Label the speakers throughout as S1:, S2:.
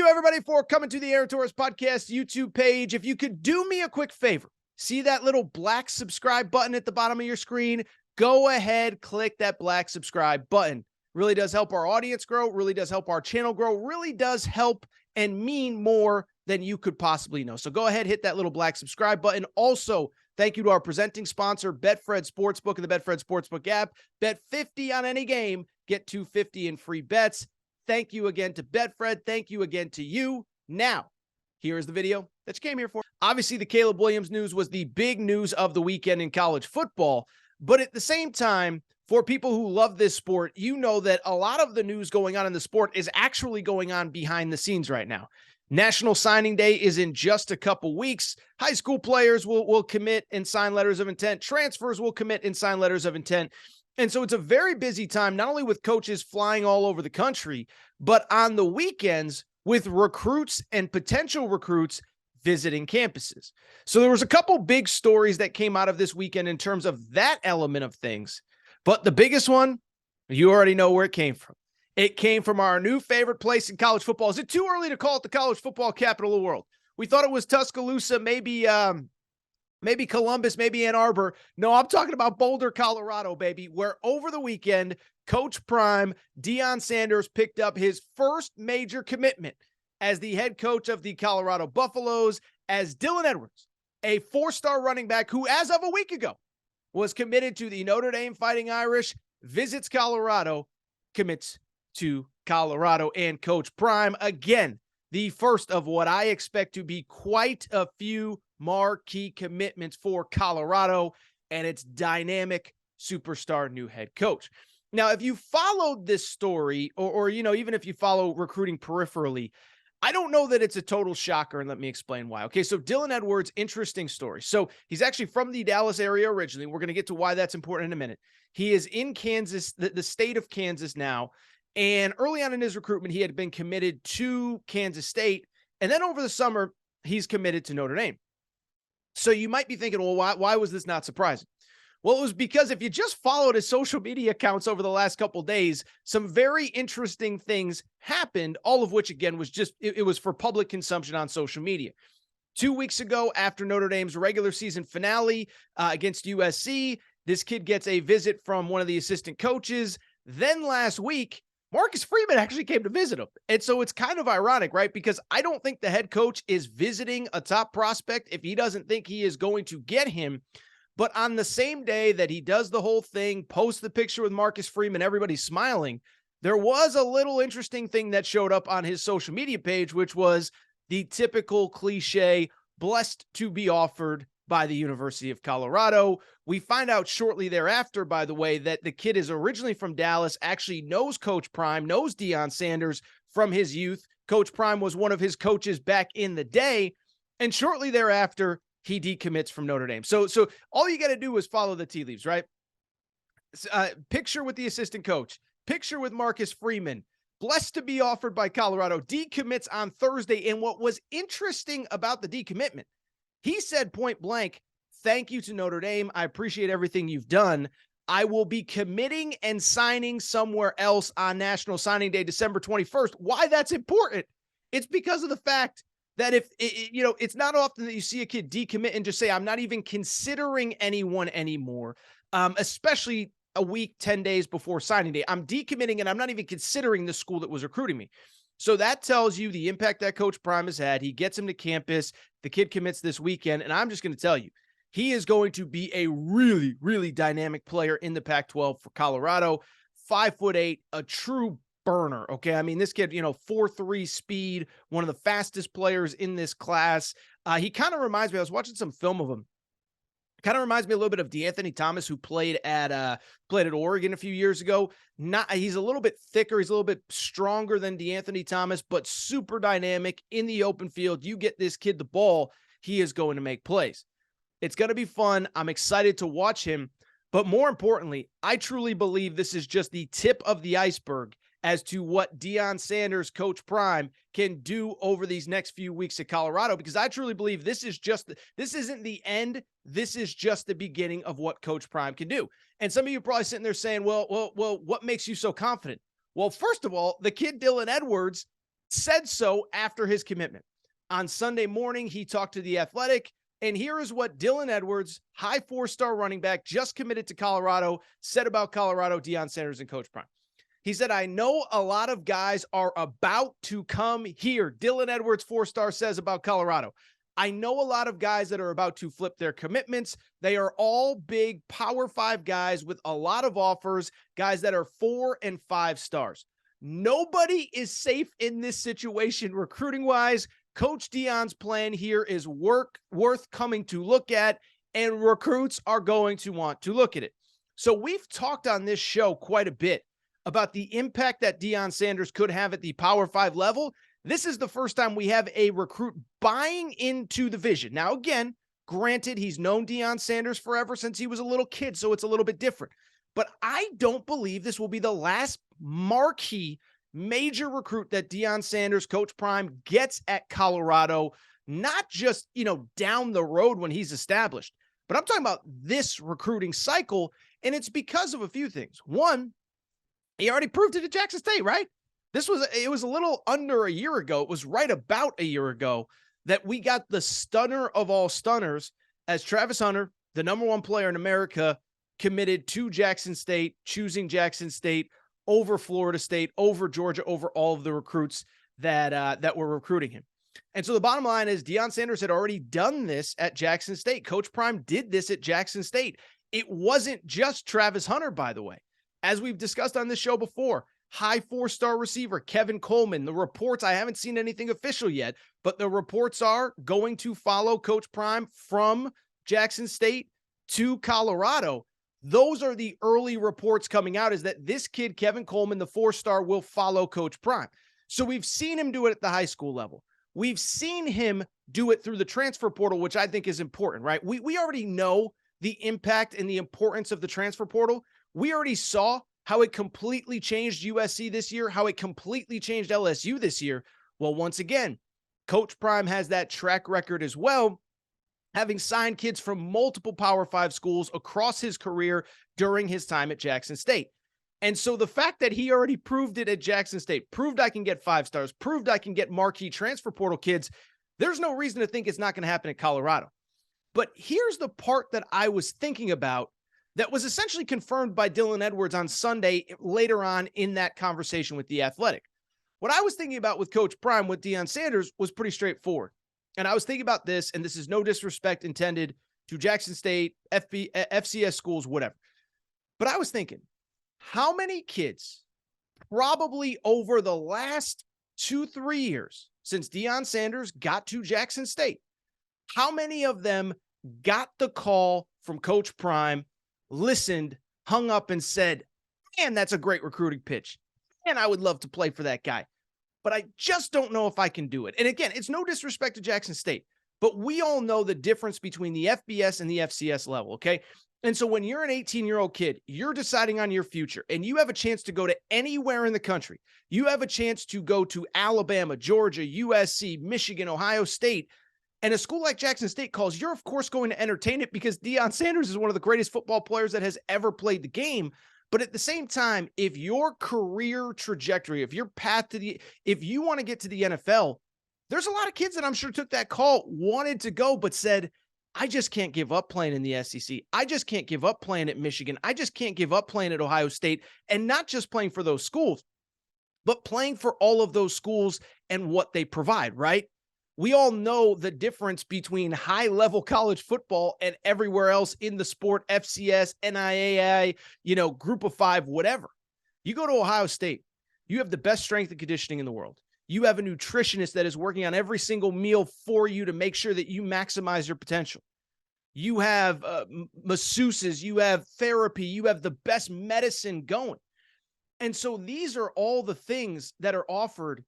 S1: you, everybody, for coming to the Aaron Torres Podcast YouTube page. If you could do me a quick favor, see that little black subscribe button at the bottom of your screen? Go ahead, click that black subscribe button. Really does help our audience grow, really does help our channel grow, really does help and mean more than you could possibly know. So go ahead, hit that little black subscribe button. Also, thank you to our presenting sponsor, Betfred Sportsbook and the Betfred Sportsbook app. Bet 50 on any game, get $250 in free bets. Thank you again to Betfred. Thank you again to you. Now, here is the video that you came here for. Obviously, the Caleb Williams news was the big news of the weekend in college football. But at the same time, for people who love this sport, you know that a lot of the news going on in the sport is actually going on behind the scenes right now. National Signing Day is in just a couple weeks. High school players will commit and sign letters of intent. Transfers will commit and sign letters of intent. And so it's a very busy time, not only with coaches flying all over the country, but on the weekends with recruits and potential recruits visiting campuses. So there was a couple big stories that came out of this weekend in terms of that element of things. But the biggest one, you already know where it came from. It came from our new favorite place in college football. Is it too early to call it the college football capital of the world? We thought it was Tuscaloosa, maybe Columbus, maybe Ann Arbor. No, I'm talking about Boulder, Colorado, baby, where over the weekend, Coach Prime, Deion Sanders, picked up his first major commitment as the head coach of the Colorado Buffaloes, as Dylan Edwards, a four-star running back who, as of a week ago, was committed to the Notre Dame Fighting Irish, visits Colorado, commits to Colorado, and Coach Prime, again, the first of what I expect to be quite a few marquee commitments for Colorado and its dynamic superstar new head coach. Now, if you followed this story or even if you follow recruiting peripherally, I don't know that it's a total shocker, and let me explain why. Okay, so Dylan Edwards, interesting story. So he's actually from the Dallas area originally. We're going to get to why that's important in a minute. He is in Kansas, the state of Kansas now, and early on in his recruitment, he had been committed to Kansas State, and then over the summer, he's committed to Notre Dame. So you might be thinking, well, why was this not surprising? Well, it was because if you just followed his social media accounts over the last couple of days, some very interesting things happened, all of which, again, was just, it was for public consumption on social media. 2 weeks ago, after Notre Dame's regular season finale against USC, this kid gets a visit from one of the assistant coaches. Then last week, Marcus Freeman actually came to visit him. And so it's kind of ironic, right? Because I don't think the head coach is visiting a top prospect if he doesn't think he is going to get him. But on the same day that he does the whole thing, posts the picture with Marcus Freeman, everybody's smiling, there was a little interesting thing that showed up on his social media page, which was the typical cliche, blessed to be offered by the University of Colorado. We find out shortly thereafter, by the way, that the kid is originally from Dallas, actually knows Coach Prime, knows Deion Sanders from his youth. Coach Prime was one of his coaches back in the day. And shortly thereafter, he decommits from Notre Dame. So all you got to do is follow the tea leaves, right? Picture with the assistant coach, picture with Marcus Freeman, blessed to be offered by Colorado, decommits on Thursday. And what was interesting about the decommitment, he said point blank, thank you to Notre Dame. I appreciate everything you've done. I will be committing and signing somewhere else on National Signing Day, December 21st. Why that's important? It's because of the fact that it's not often that you see a kid decommit and just say, I'm not even considering anyone anymore, especially a week, 10 days before signing day. I'm decommitting and I'm not even considering the school that was recruiting me. So that tells you the impact that Coach Prime has had. He gets him to campus. The kid commits this weekend. And I'm just going to tell you, he is going to be a really, really dynamic player in the Pac-12 for Colorado. 5'8", a true burner. Okay. I mean, this kid, 4.3 speed, one of the fastest players in this class. He kind of reminds me, I was watching some film of him. Kind of reminds me a little bit of DeAnthony Thomas, who played at Oregon a few years ago. He's a little bit thicker. He's a little bit stronger than DeAnthony Thomas, but super dynamic in the open field. You get this kid the ball, he is going to make plays. It's going to be fun. I'm excited to watch him. But more importantly, I truly believe this is just the tip of the iceberg as to what Deion Sanders, Coach Prime, can do over these next few weeks at Colorado, because I truly believe this isn't the end. This is just the beginning of what Coach Prime can do. And some of you are probably sitting there saying, well, what makes you so confident? Well, first of all, the kid Dylan Edwards said so after his commitment. On Sunday morning, he talked to The Athletic, and here is what Dylan Edwards, high 4-star running back, just committed to Colorado, said about Colorado, Deion Sanders, and Coach Prime. He said, I know a lot of guys are about to come here. Dylan Edwards, 4-star, says about Colorado. I know a lot of guys that are about to flip their commitments. They are all big Power 5 guys with a lot of offers, guys that are 4 and 5 stars. Nobody is safe in this situation recruiting-wise. Coach Deion's plan here is worth coming to look at, and recruits are going to want to look at it. So we've talked on this show quite a bit about the impact that Deion Sanders could have at the Power 5 level. This is the first time we have a recruit buying into the vision. Now, again, granted, he's known Deion Sanders forever since he was a little kid, so it's a little bit different. But I don't believe this will be the last marquee major recruit that Deion Sanders, Coach Prime, gets at Colorado, not just, down the road when he's established, but I'm talking about this recruiting cycle, and it's because of a few things. One, he already proved it at Jackson State, right? It was a little under a year ago. It was right about a year ago that we got the stunner of all stunners as Travis Hunter, the #1 player in America, committed to Jackson State, choosing Jackson State over Florida State, over Georgia, over all of the recruits that were recruiting him. And so the bottom line is Deion Sanders had already done this at Jackson State. Coach Prime did this at Jackson State. It wasn't just Travis Hunter, by the way. As we've discussed on this show before, high 4-star receiver Kevin Coleman. The reports, I haven't seen anything official yet, but the reports are going to follow Coach Prime from Jackson State to Colorado. Those are the early reports coming out, is that this kid, Kevin Coleman, the 4-star, will follow Coach Prime. So we've seen him do it at the high school level. We've seen him do it through the transfer portal, which I think is important, right? We already know the impact and the importance of the transfer portal. We already saw how it completely changed USC this year, how it completely changed LSU this year. Well, once again, Coach Prime has that track record as well, having signed kids from multiple Power 5 schools across his career during his time at Jackson State. And so the fact that he already proved it at Jackson State, proved I can get 5 stars, proved I can get marquee transfer portal kids, there's no reason to think it's not going to happen at Colorado. But here's the part that I was thinking about that was essentially confirmed by Dylan Edwards on Sunday later on in that conversation with The Athletic. What I was thinking about with Coach Prime, with Deion Sanders, was pretty straightforward. And I was thinking about this, and this is no disrespect intended to Jackson State, FCS schools, whatever. But I was thinking, how many kids probably over the last 2-3 years since Deion Sanders got to Jackson State, how many of them got the call from Coach Prime, listened, hung up, and said, man, that's a great recruiting pitch. Man, I would love to play for that guy, but I just don't know if I can do it. And again, it's no disrespect to Jackson State, but we all know the difference between the FBS and the FCS level, okay? And so when you're an 18-year-old kid, you're deciding on your future, and you have a chance to go to anywhere in the country. You have a chance to go to Alabama, Georgia, USC, Michigan, Ohio State, and a school like Jackson State calls, you're of course going to entertain it because Deion Sanders is one of the greatest football players that has ever played the game. But at the same time, if your career trajectory, if your path if you want to get to the NFL, there's a lot of kids that I'm sure took that call, wanted to go, but said, I just can't give up playing in the SEC. I just can't give up playing at Michigan. I just can't give up playing at Ohio State, and not just playing for those schools, but playing for all of those schools and what they provide, right? We all know the difference between high-level college football and everywhere else in the sport, FCS, NIAI, Group of 5, whatever. You go to Ohio State, you have the best strength and conditioning in the world. You have a nutritionist that is working on every single meal for you to make sure that you maximize your potential. You have masseuses, you have therapy, you have the best medicine going. And so these are all the things that are offered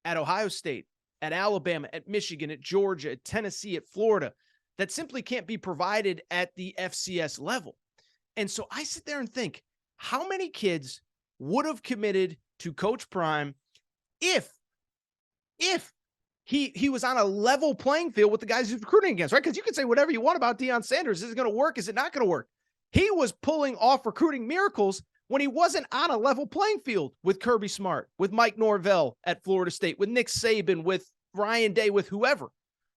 S1: at Ohio State, at Alabama, at Michigan, at Georgia, at Tennessee, at Florida, that simply can't be provided at the FCS level. And so I sit there and think, how many kids would have committed to Coach Prime if he was on a level playing field with the guys he's recruiting against, right? Because you can say whatever you want about Deion Sanders. Is it going to work? Is it not going to work? He was pulling off recruiting miracles when he wasn't on a level playing field with Kirby Smart, with Mike Norvell at Florida State, with Nick Saban, with Ryan Day, with whoever.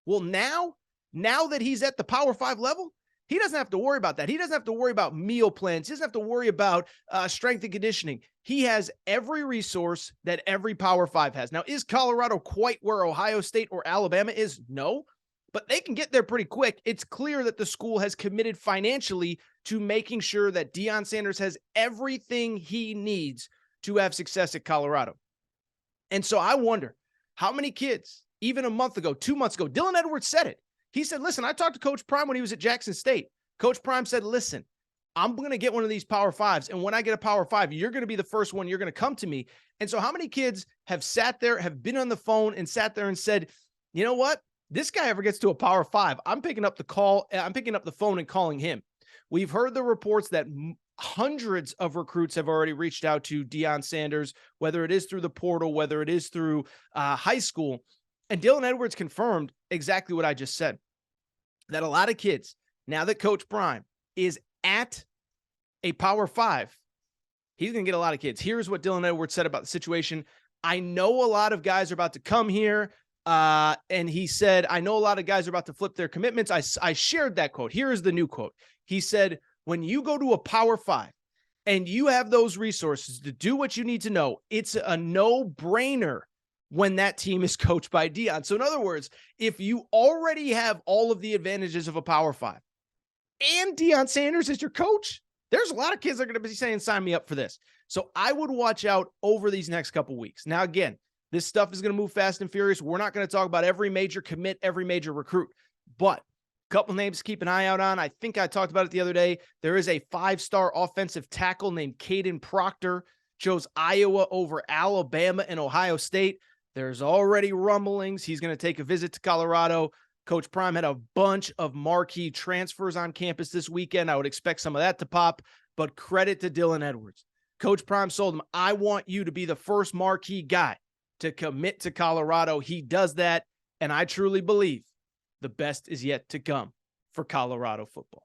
S1: Well, now that he's at the Power 5 level, he doesn't have to worry about that. He doesn't have to worry about meal plans. He doesn't have to worry about strength and conditioning. He has every resource that every Power 5 has. Now, is Colorado quite where Ohio State or Alabama is? No, but they can get there pretty quick. It's clear that the school has committed financially to making sure that Deion Sanders has everything he needs to have success at Colorado. And so I wonder how many kids, even a month ago, 2 months ago, Dylan Edwards said it. He said, listen, I talked to Coach Prime when he was at Jackson State. Coach Prime said, listen, I'm going to get one of these Power 5s. And when I get a Power 5, you're going to be the first one. You're going to come to me. And so how many kids have sat there, have been on the phone and sat there and said, you know what? This guy ever gets to a Power 5, I'm picking up the phone and calling him. We've heard the reports that hundreds of recruits have already reached out to Deion Sanders, whether it is through the portal, whether it is through high school. And Dylan Edwards confirmed exactly what I just said, that a lot of kids, now that Coach Prime is at a Power 5, he's going to get a lot of kids. Here's what Dylan Edwards said about the situation. I know a lot of guys are about to come here. And he said, I know a lot of guys are about to flip their commitments. I shared that quote. Here is the new quote. He said, when you go to a Power 5 and you have those resources to do what you need to know, it's a no-brainer when that team is coached by Deion. So in other words, if you already have all of the advantages of a Power 5 and Deion Sanders is your coach, there's a lot of kids that are going to be saying, sign me up for this. So I would watch out over these next couple weeks. Now, again, this stuff is going to move fast and furious. We're not going to talk about every major commit, every major recruit, but a couple names to keep an eye out on. I think I talked about it the other day. There is a 5-star offensive tackle named Caden Proctor, chose Iowa over Alabama and Ohio State. There's already rumblings he's going to take a visit to Colorado. Coach Prime had a bunch of marquee transfers on campus this weekend. I would expect some of that to pop, but credit to Dylan Edwards. Coach Prime sold him, I want you to be the first marquee guy to commit to Colorado. He does that, and I truly believe the best is yet to come for Colorado football.